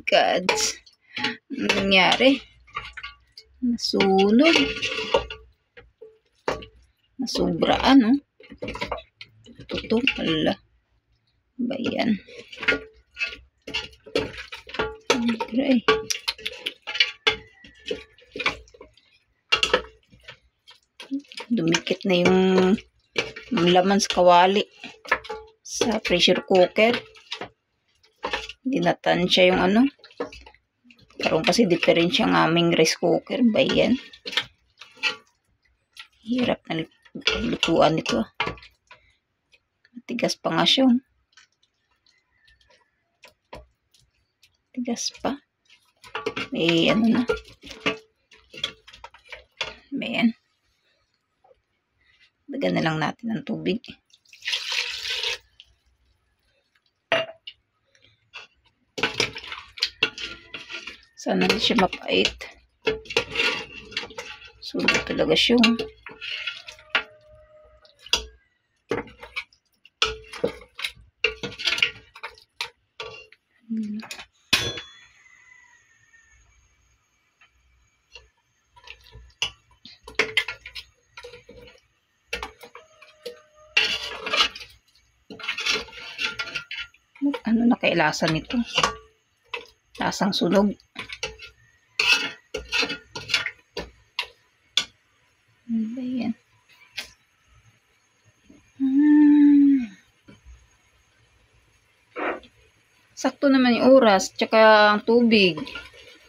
God. Nangyari. Nasunog. Nasubraan, no? Ito, hala. Ba yan? Okay. Dumikit na yung laman sa kawali sa pressure cooker. Dinatansya yung ano. Karoon kasi diferensya ng aming rice cooker. Ba yan? Hirap na lutuan ito. Matigas pa nga siya. Tigas pa. May ano na. Ayan. Dagan na lang natin ng tubig. Sana hindi siya mapait. Sulit talaga siya. Ano na kay lasa nito? Lasang sunog. Ano ba yan? Sakto naman yung oras, tsaka ang tubig.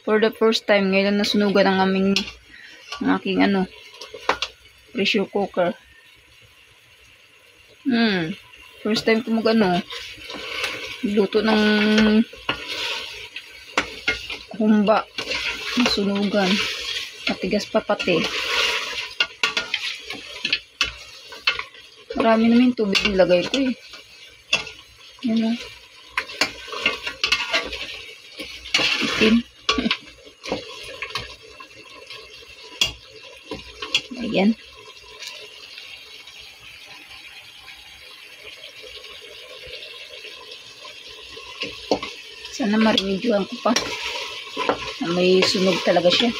For the first time, ngayon nasunugan ang aking ano, pressure cooker. First time ko luto ng humba. Nasunugan. Matigas pa pati. Marami naman yung tubig nilagay ko eh. Yan o. Itim. Ayan. Sana marimedyohan ko pa. Na may sunog talaga siya.